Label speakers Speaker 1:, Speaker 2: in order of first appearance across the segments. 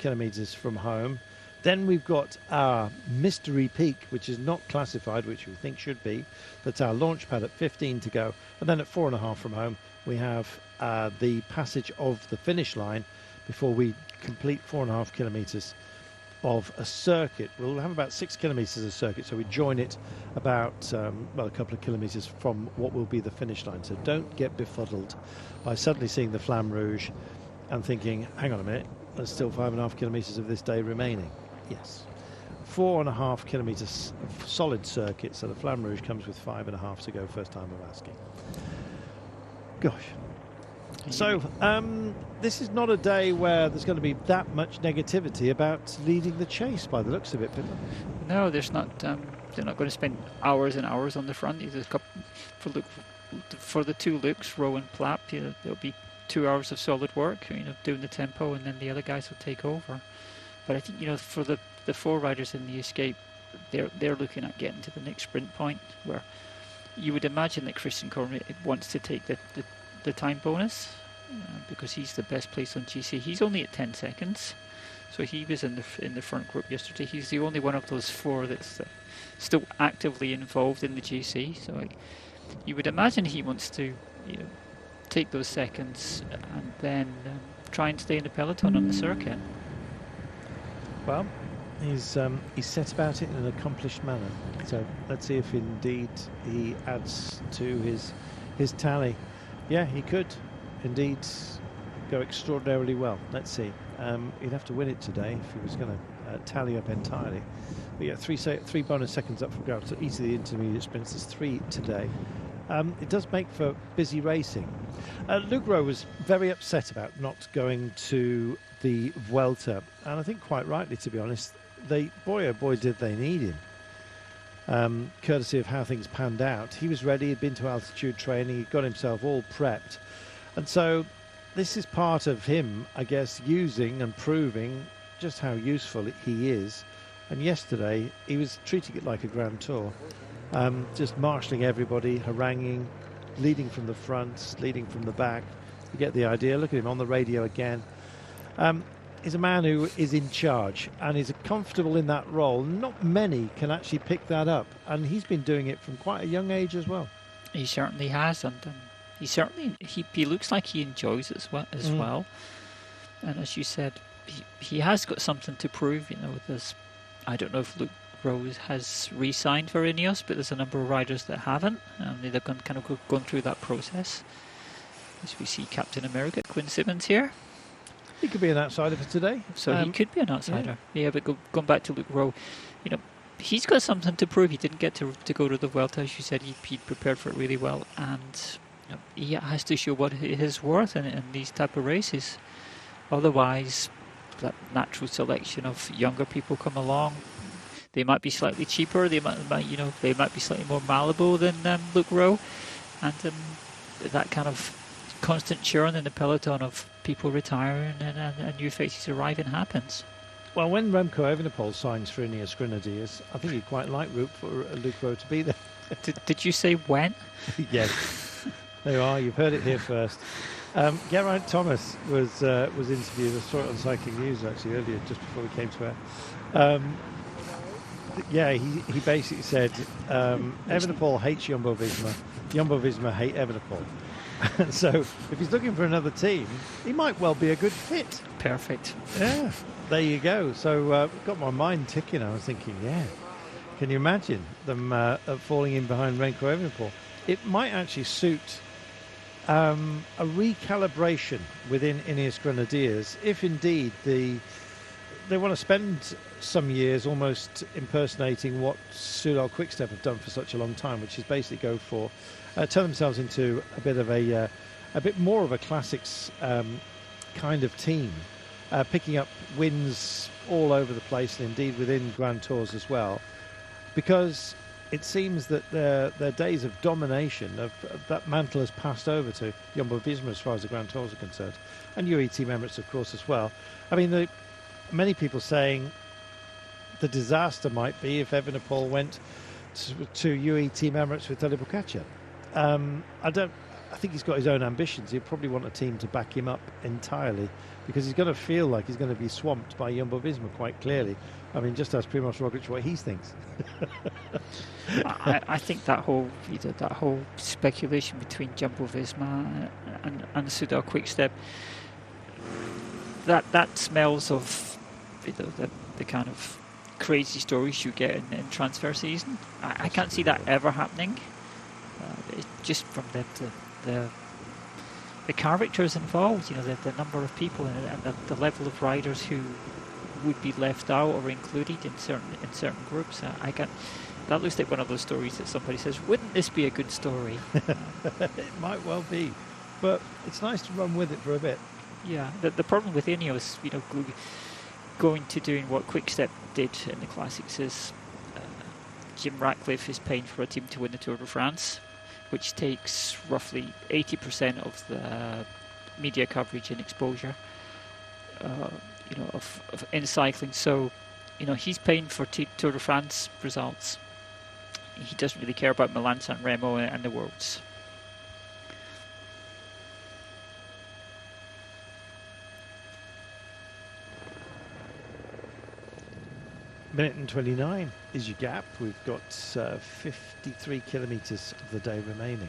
Speaker 1: kilometres from home. Then we've got our mystery peak, which is not classified, which we think should be. That's our launch pad at 15 to go. And then at 4.5 from home, we have the passage of the finish line before we complete 4.5 kilometres of a circuit. We'll have about 6 kilometres of circuit, so we join it about, a couple of kilometres from what will be the finish line. So don't get befuddled by suddenly seeing the Flamme Rouge and thinking, hang on a minute, there's still 5.5 kilometres of this day remaining. Yes. 4.5 kilometres of solid circuit, so the Flamme Rouge comes with 5.5 to go, first time of asking. Gosh. So, this is not a day where there's going to be that much negativity about leading the chase by the looks of it, Peter.
Speaker 2: No, there's not. They're not going to spend hours and hours on the front. There's a couple, for the two looks, Rowe and Plapp, there'll be 2 hours of solid work, doing the tempo, and then the other guys will take over. But I think, for the 4 riders in the escape, they're looking at getting to the next sprint point, where you would imagine that Christian Cormier wants to take the time bonus, because he's the best place on GC. He's only at 10 seconds, so he was in the front group yesterday. He's the only one of those 4 that's still actively involved in the GC. So you would imagine he wants to, take those seconds and then try and stay in the peloton on the circuit.
Speaker 1: Well, he's set about it in an accomplished manner. So let's see if indeed he adds to his tally. Yeah, he could indeed go extraordinarily well. Let's see. He'd have to win it today if he was going to tally up entirely. But yeah, 3 bonus seconds up from ground. So each of the intermediate sprints, there's 3 today. It does make for busy racing. Luke Rowe was very upset about not going to the Vuelta, and I think quite rightly, to be honest. Boy, oh boy, did they need him. Courtesy of how things panned out. He was ready, he'd been to altitude training, he'd got himself all prepped. And so this is part of him, I guess, using and proving just how useful he is. And yesterday, he was treating it like a Grand Tour. Just marshalling everybody, haranguing, leading from the front, leading from the back. You get the idea. Look at him on the radio again. He's a man who is in charge and is comfortable in that role. Not many can actually pick that up, and he's been doing it from quite a young age as well.
Speaker 2: He certainly has, and he looks like he enjoys it as well. And as you said, he has got something to prove. There's, I don't know if Luke Rose has re-signed for Ineos, but there's a number of riders that haven't, and they've gone through that process. As we see Captain America, Quinn Simmons here.
Speaker 1: He could be an outsider for today.
Speaker 2: So he could be an outsider. Yeah, but going back to Luke Rowe, he's got something to prove. He didn't get to go to the Vuelta, as you said. He'd prepared for it really well, and he has to show what his worth in these type of races. Otherwise, that natural selection of younger people come along. They might be slightly cheaper. They might be slightly more malleable than Luke Rowe, and that kind of constant churn in the peloton of people retiring and new faces arriving happens.
Speaker 1: Well, when Remco Evenepoel signs for Ineos Grenadiers, I think he'd quite like Luke Rowe to be there.
Speaker 2: Did you say when?
Speaker 1: Yes. There you are. You've heard it here first. Geraint Thomas was interviewed. I saw it on Cycling News actually earlier, just before we came to air. He basically said Evenepoel hates Jumbo-Visma. Jumbo-Visma hate Evenepoel. And so if he's looking for another team, he might well be a good fit.
Speaker 2: Perfect.
Speaker 1: Yeah, there you go. So got my mind ticking. I was thinking, can you imagine them falling in behind Remco Evenepoel? It might actually suit a recalibration within Ineos Grenadiers if indeed they want to spend some years almost impersonating what Soudal Quickstep have done for such a long time, which is basically go for turn themselves into a bit more of a classics kind of team, picking up wins all over the place and indeed within Grand Tours as well, because it seems that their days of domination of that mantle has passed over to Jumbo-Visma as far as the Grand Tours are concerned, and UAE Team Emirates of course as well. I mean, many people saying the disaster might be if Evenepoel went to UAE Team Emirates with Tadej Pogačar. I think he's got his own ambitions. He'll probably want a team to back him up entirely, because he's going to feel like he's going to be swamped by Jumbo-Visma quite clearly. I mean, just ask Primož Roglic what he thinks.
Speaker 2: I think that whole speculation between Jumbo-Visma and Soudal Quick-Step, that smells of the kind of crazy stories you get in transfer season. I can't see that ever happening. It's just from the characters involved, the number of people and the level of riders who would be left out or included in certain groups. That looks like one of those stories that somebody says, wouldn't this be a good story?
Speaker 1: It might well be, but it's nice to run with it for a bit.
Speaker 2: Yeah, the problem with Ineos, going to doing what Quick-Step did in the Classics is Jim Ratcliffe is paying for a team to win the Tour de France, which takes roughly 80% of the media coverage and exposure, in cycling. So, he's paying for Tour de France results. He doesn't really care about Milan San Remo and the Worlds.
Speaker 1: Minute and 29 is your gap. We've got 53 kilometres of the day remaining.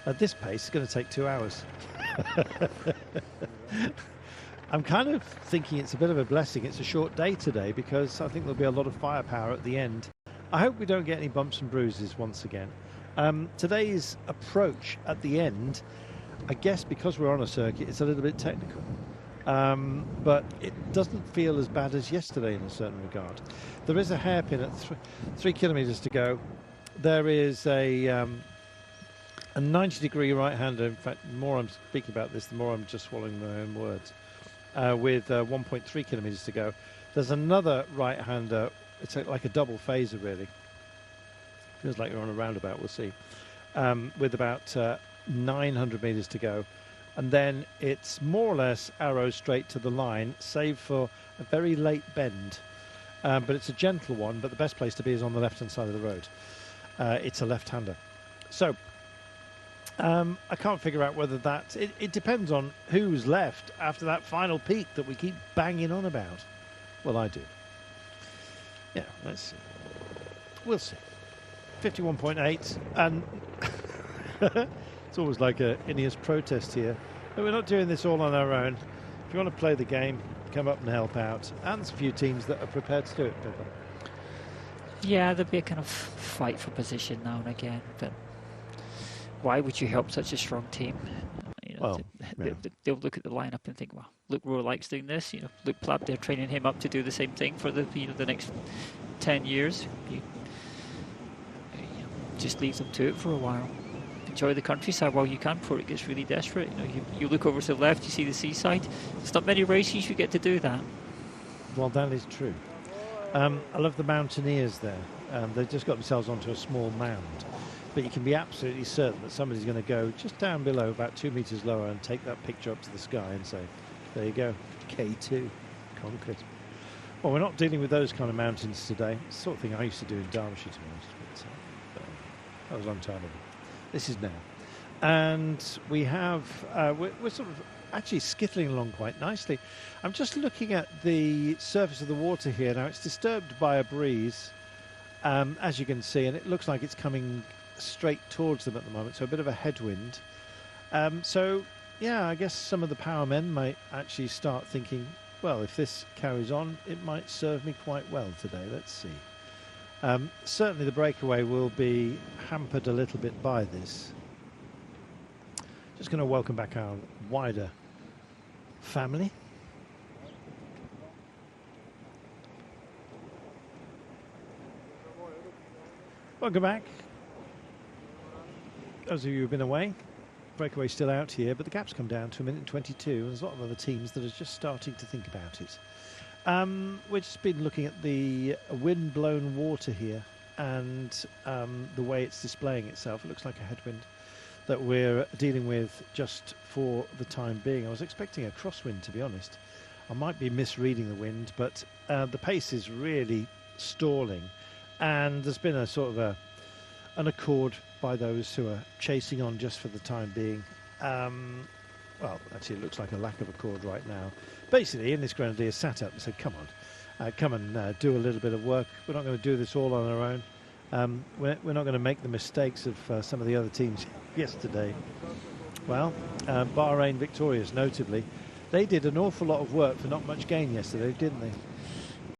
Speaker 1: At this pace, it's going to take 2 hours. I'm kind of thinking it's a bit of a blessing. It's a short day today, because I think there'll be a lot of firepower at the end. I hope we don't get any bumps and bruises once again. Today's approach at the end, I guess because we're on a circuit, it's a little bit technical. But it doesn't feel as bad as yesterday in a certain regard. There is a hairpin at 3 kilometres to go. There is a 90-degree right-hander. In fact, the more I'm speaking about this, the more I'm just swallowing my own words. With 1.3 kilometres to go. There's another right-hander. It's like a double phaser, really. Feels like you're on a roundabout, we'll see. With about 900 metres to go. And then it's more or less arrow straight to the line, save for a very late bend. But it's a gentle one, but the best place to be is on the left-hand side of the road. It's a left-hander. So, I can't figure out whether that... It depends on who's left after that final peak that we keep banging on about. Well, I do. Yeah, let's see. We'll see. 51.8, and... It's always like a Ineos protest here. But we're not doing this all on our own. If you want to play the game, come up and help out. And there's a few teams that are prepared to do it, Pippa.
Speaker 2: Yeah, there'll be a kind of fight for position now and again, but why would you help such a strong team? They'll look at the lineup and think, well, Luke Roerlijk's doing this. Luke Plapp, they're training him up to do the same thing for the next 10 years. Just leave them to it for a while. Enjoy the countryside while you can before it gets really desperate. You look over to the left, you see the seaside. There's not many races you get to do that.
Speaker 1: Well, that is true. I love the mountaineers there. They've just got themselves onto a small mound. But you can be absolutely certain that somebody's going to go just down below, about 2 metres lower, and take that picture up to the sky and say, there you go, K2, conquered. Well, we're not dealing with those kind of mountains today. It's the sort of thing I used to do in Derbyshire, to be honest. But that was a long time ago. This is now. And we have, we're sort of actually skittling along quite nicely. I'm just looking at the surface of the water here. Now, it's disturbed by a breeze, as you can see, and it looks like it's coming straight towards them at the moment, so a bit of a headwind. So, yeah, I guess some of the power men might actually start thinking, well, if this carries on, it might serve me quite well today. Let's see. Certainly the breakaway will be hampered a little bit by this. Just going to welcome back our wider family. Welcome back. Those of you who've been away, breakaway still out here, but the gap's come down to 1:22, and there's a lot of other teams that are just starting to think about it. We've just been looking at the wind-blown water here and the way it's displaying itself. It looks like a headwind that we're dealing with just for the time being. I was expecting a crosswind, to be honest. I might be misreading the wind, but the pace is really stalling, and there's been a sort of an accord by those who are chasing on just for the time being. Well, actually, it looks like a lack of accord right now. Basically, in this Grenadier sat up and said, come on, come and do a little bit of work. We're not going to do this all on our own. We're not going to make the mistakes of some of the other teams yesterday. Well, Bahrain victorious, notably. They did an awful lot of work for not much gain yesterday, didn't they?